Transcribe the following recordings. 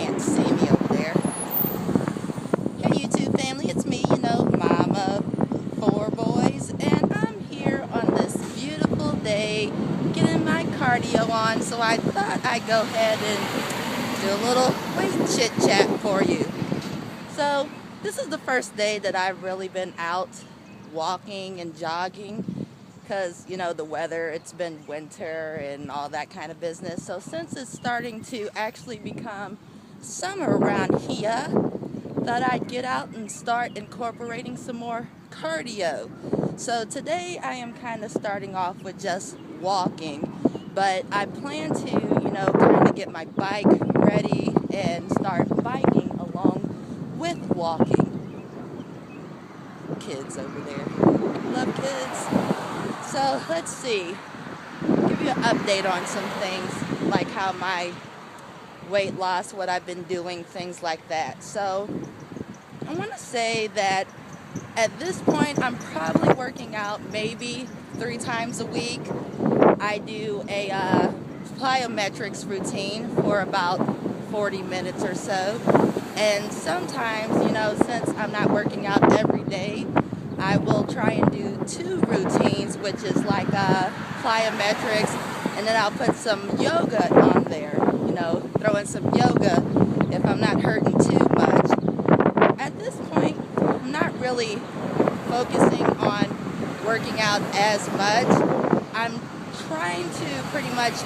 can't see me over there. Hey YouTube family, it's me, momof4boys, and I'm here on this beautiful day getting my cardio on, so I thought I'd go ahead and do a little weight chit chat for you. So this is the first day that I've really been out walking and jogging because, the weather, it's been winter and all that kind of business. So since it's starting to actually become summer around here, thought I'd get out and start incorporating some more cardio. So today I am kind of starting off with just walking, but I plan to, kind of get my bike ready and start biking along with walking. Kids over there. Love kids. So let's see. Give you an update on some things like how my weight loss, what I've been doing, things like that. So I want to say that at this point I'm probably working out maybe 3 times a week. I do a plyometrics routine for about 40 minutes or so. And sometimes, since I'm not working out every day, I will try and do 2 routines, which is like plyometrics, and then I'll put some yoga on there, throw in some yoga if I'm not hurting too much. At this point, I'm not really focusing on working out as much. I'm trying to pretty much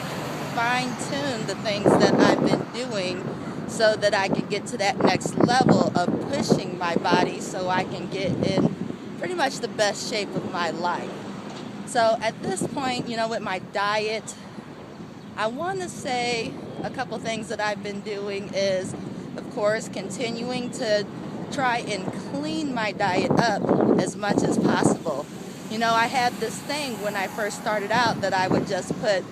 fine-tune the things that I've been doing so that I can get to that next level of pushing my body so I can get in pretty much the best shape of my life. So at this point, with my diet, I want to say a couple things that I've been doing is, of course, continuing to try and clean my diet up as much as possible. I had this thing when I first started out that I would just put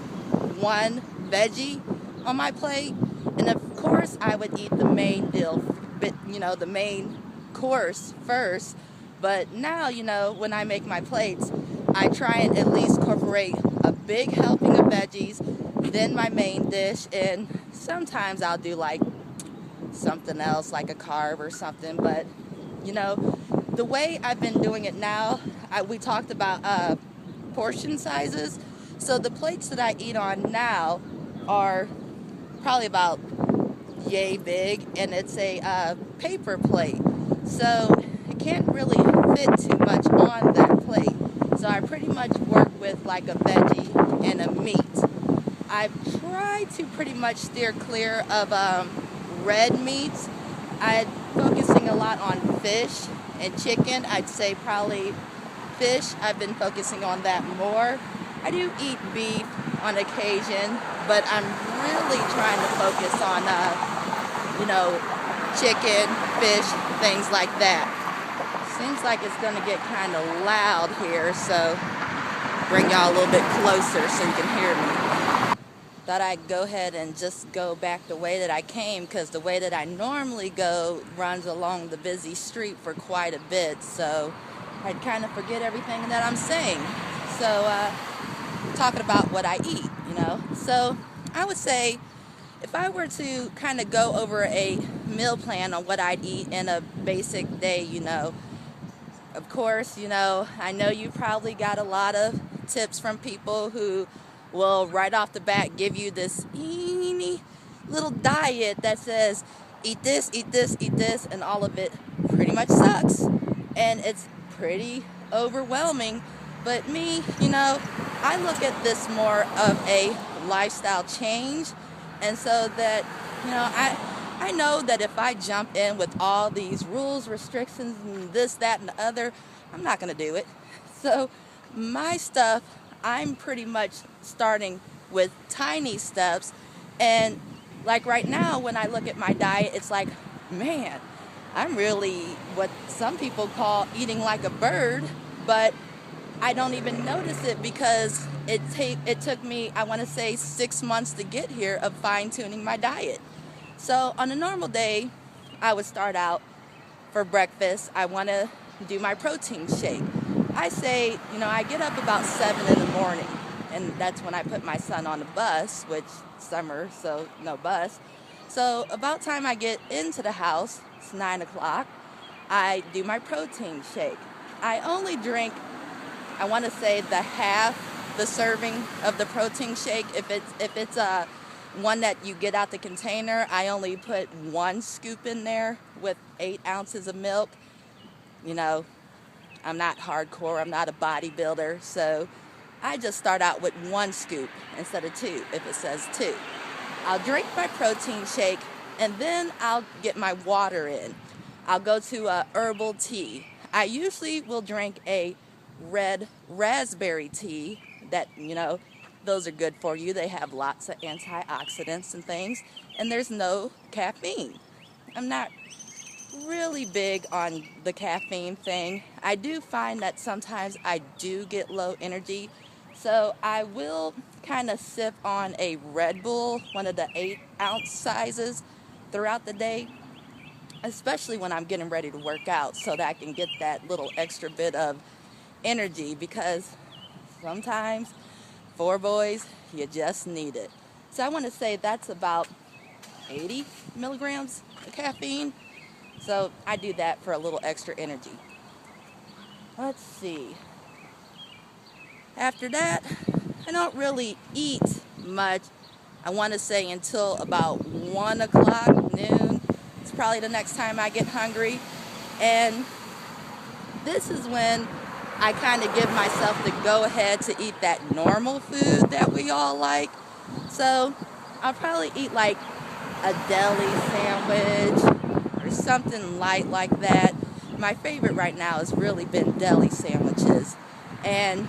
one veggie on my plate, and of course I would eat the main deal, the main course first. But now, when I make my plates, I try and at least incorporate a big helping of veggies, then my main dish, and sometimes I'll do like something else like a carb or something. But the way I've been doing it now, we talked about portion sizes. So the plates that I eat on now are probably about yay big, and it's a paper plate, so it can't really fit too much on that plate. So I pretty much work with like a veggie and a meat. I've tried to pretty much steer clear of red meats. I'm focusing a lot on fish and chicken. I'd say probably fish, I've been focusing on that more. I do eat beef on occasion, but I'm really trying to focus on, chicken, fish, things like that. Seems like it's going to get kind of loud here, so bring y'all a little bit closer so you can hear me. Thought I'd go ahead and just go back the way that I came, because the way that I normally go runs along the busy street for quite a bit, so I'd kind of forget everything that I'm saying. So, talking about what I eat, So I would say if I were to kind of go over a meal plan on what I'd eat in a basic day, of course, I know you probably got a lot of tips from people who will right off the bat give you this teeny little diet that says eat this, eat this, eat this, and all of it pretty much sucks. And it's pretty overwhelming. But me, I look at this more of a lifestyle change. And so that, I know that if I jump in with all these rules, restrictions, and this, that, and the other, I'm not going to do it. So my stuff, I'm pretty much starting with tiny steps. And like right now, when I look at my diet, it's like, man, I'm really what some people call eating like a bird, but I don't even notice it because it took me, I want to say, 6 months to get here of fine-tuning my diet. So on a normal day, I would start out for breakfast. I want to do my protein shake. I say, I get up about 7 in the morning, and that's when I put my son on the bus, which summer, so no bus. So about time I get into the house, it's 9 o'clock, I do my protein shake. I only drink, I want to say, the serving of the protein shake. If it's one that you get out the container, I only put 1 scoop in there with 8 ounces of milk. You know, I'm not hardcore, I'm not a bodybuilder, so I just start out with 1 scoop instead of 2 if it says 2. I'll drink my protein shake, and then I'll get my water in. I'll go to a herbal tea. I usually will drink a red raspberry tea that, those are good for you. They have lots of antioxidants and things, and there's no caffeine. I'm not really big on the caffeine thing. I do find that sometimes I do get low energy, so I will kind of sip on a Red Bull, one of the 8-ounce sizes, throughout the day, especially when I'm getting ready to work out, so that I can get that little extra bit of energy, because sometimes, 4boys, you just need it. So I want to say that's about 80 milligrams of caffeine. So I do that for a little extra energy. Let's see. After that, I don't really eat much. I want to say until about 1 o'clock, noon. It's probably the next time I get hungry. And this is when I kind of give myself the go-ahead to eat that normal food that we all like. So I'll probably eat like a deli sandwich or something light like that. My favorite right now has really been deli sandwiches. And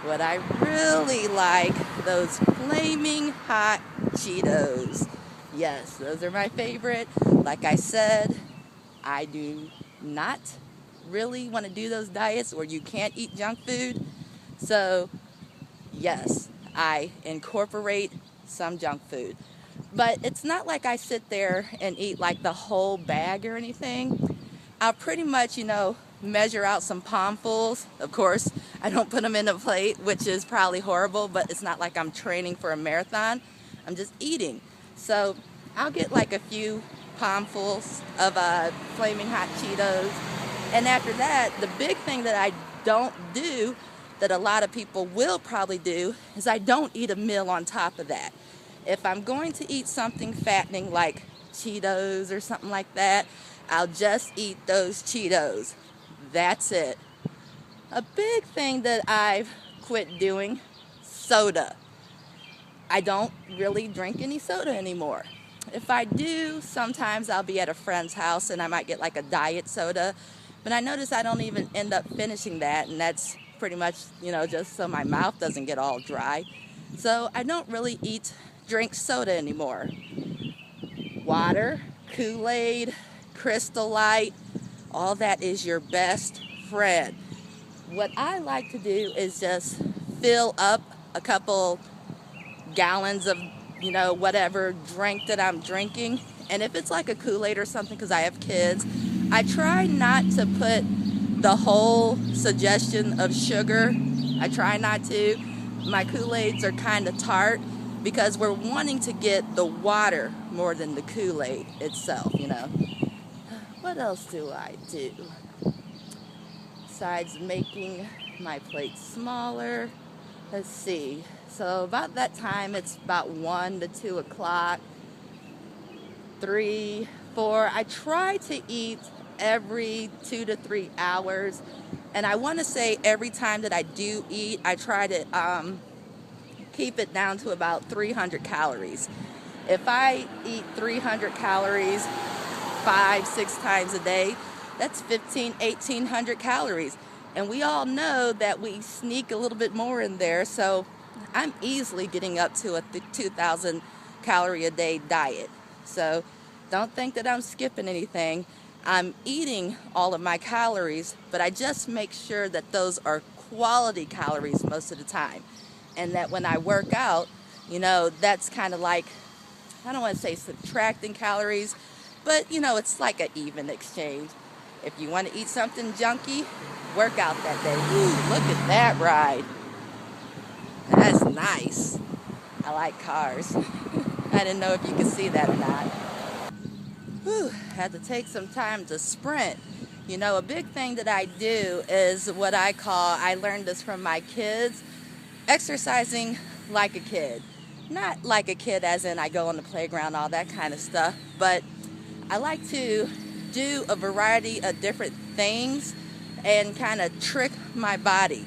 what I really like, those flaming hot Cheetos. Yes, those are my favorite. Like I said, I do not really want to do those diets where you can't eat junk food. So yes, I incorporate some junk food. But it's not like I sit there and eat like the whole bag or anything. I'll pretty much, measure out some palmfuls. Of course, I don't put them in a plate, which is probably horrible, but it's not like I'm training for a marathon. I'm just eating. So I'll get like a few palmfuls of flaming hot Cheetos. And after that, the big thing that I don't do, that a lot of people will probably do, is I don't eat a meal on top of that. If I'm going to eat something fattening like Cheetos or something like that, I'll just eat those Cheetos. That's it. A big thing that I've quit doing, soda. I don't really drink any soda anymore. If I do, sometimes I'll be at a friend's house and I might get like a diet soda, but I notice I don't even end up finishing that, and that's pretty much, just so my mouth doesn't get all dry. So I don't really drink soda anymore. Water, Kool-Aid, Crystal Light, all that is your best friend. What I like to do is just fill up a couple gallons of, whatever drink that I'm drinking. And if it's like a Kool-Aid or something, because I have kids, I try not to put the whole suggestion of sugar. I try not to. My Kool-Aids are kind of tart because we're wanting to get the water more than the Kool-Aid itself, What else do I do? Besides making my plate smaller, let's see. So about that time, it's about 1 to 2 o'clock, 3, 4. I try to eat every 2 to 3 hours. And I want to say every time that I do eat, I try to keep it down to about 300 calories. If I eat 300 calories 5-6 times a day, that's 1,800 calories. And we all know that we sneak a little bit more in there, so I'm easily getting up to a 2,000 calorie a day diet. So don't think that I'm skipping anything. I'm eating all of my calories, but I just make sure that those are quality calories most of the time. And that when I work out, that's kind of like, I don't want to say subtracting calories, but, it's like an even exchange. If you want to eat something junky, work out that day. Ooh, look at that ride. That's nice. I like cars. I didn't know if you could see that or not. Whew, had to take some time to sprint. You know, a big thing that I do is what I learned this from my kids, exercising like a kid. Not like a kid as in I go on the playground, all that kind of stuff, but I like to do a variety of different things and kind of trick my body.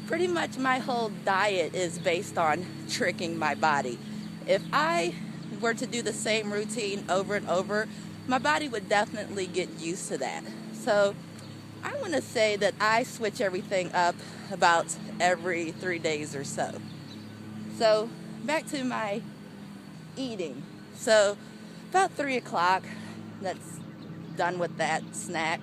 Pretty much my whole diet is based on tricking my body. If I were to do the same routine over and over, my body would definitely get used to that. So I want to say that I switch everything up about every 3 days or so. So back to my eating. So about 3 o'clock, that's done with that snack.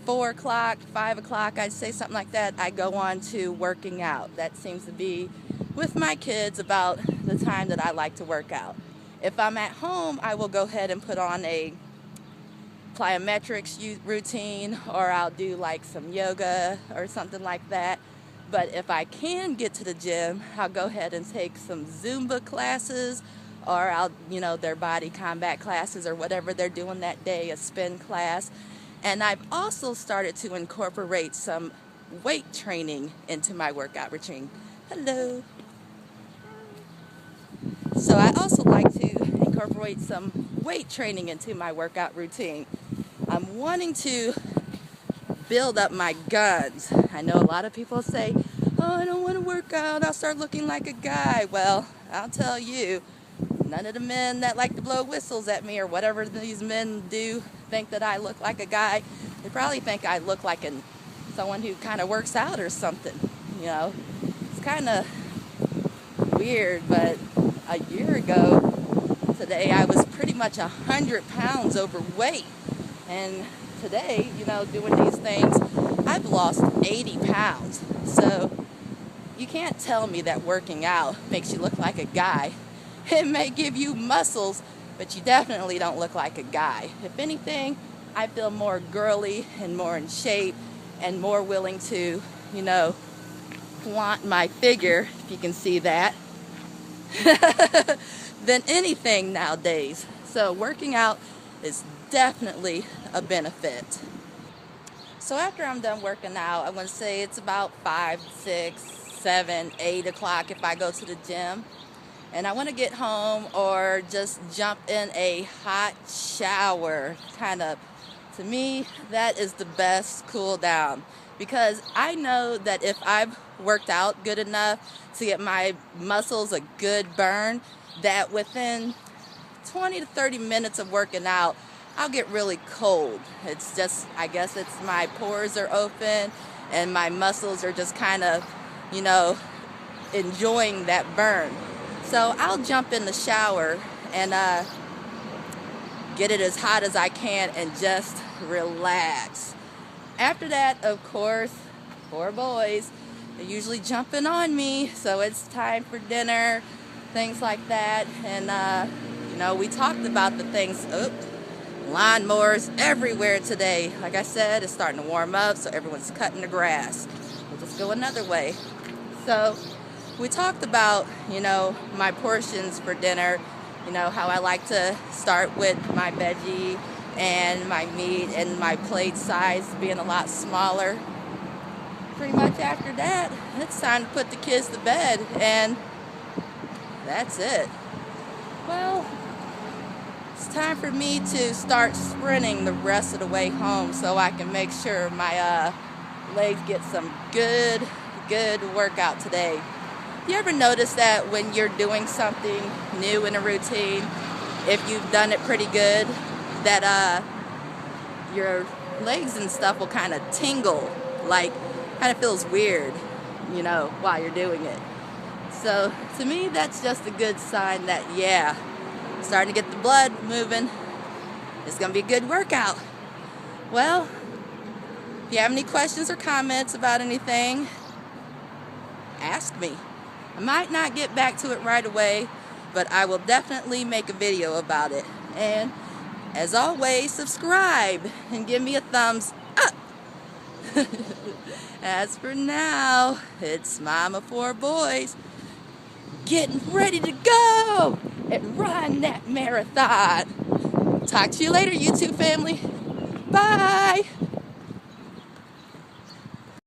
4 o'clock, 5 o'clock, I'd say something like that, I go on to working out. That seems to be, with my kids, about the time that I like to work out. If I'm at home, I will go ahead and put on a plyometrics routine, or I'll do like some yoga or something like that. But if I can get to the gym, I'll go ahead and take some Zumba classes, or their body combat classes, or whatever they're doing that day, a spin class. And I've also started to incorporate some weight training into my workout routine. Hello. So I also like to incorporate some weight training into my workout routine. I'm wanting to build up my guns. I know a lot of people say, oh, I don't want to work out, I'll start looking like a guy. Well, I'll tell you, none of the men that like to blow whistles at me or whatever these men do think that I look like a guy. They probably think I look like someone who kind of works out or something. You know, it's kind of weird, but a year ago today I was pretty much 100 pounds overweight. And today, doing these things, I've lost 80 pounds. So you can't tell me that working out makes you look like a guy. It may give you muscles, but you definitely don't look like a guy. If anything, I feel more girly and more in shape and more willing to, flaunt my figure, if you can see that, than anything nowadays. So working out is definitely a benefit. So after I'm done working out, I want to say it's about 5, 6, 7, 8 o'clock if I go to the gym. And I want to get home or just jump in a hot shower. To me, that is the best cool down. Because I know that if I've worked out good enough to get my muscles a good burn, that within 20 to 30 minutes of working out, I'll get really cold. It's just, I guess it's my pores are open and my muscles are just kind of, enjoying that burn. So I'll jump in the shower and get it as hot as I can and just relax. After that, of course, 4 boys, they're usually jumping on me, so it's time for dinner, things like that. And, we talked about the things, lawnmowers everywhere today. Like I said, it's starting to warm up, so everyone's cutting the grass. We'll just go another way. So we talked about, my portions for dinner, how I like to start with my veggie and my meat and my plate size being a lot smaller. Pretty much after that, it's time to put the kids to bed, and that's it. Well, it's time for me to start sprinting the rest of the way home so I can make sure my legs get some good workout today. You ever notice that when you're doing something new in a routine, if you've done it pretty good, that your legs and stuff will kind of tingle, like kind of feels weird, while you're doing it. So to me, that's just a good sign that, yeah, starting to get the blood moving. It's going to be a good workout. Well, if you have any questions or comments about anything, ask me. I might not get back to it right away, but I will definitely make a video about it. And as always, subscribe and give me a thumbs up. As for now, it's Mama 4 Boys getting ready to go. and run that marathon. Talk to you later, YouTube family. Bye.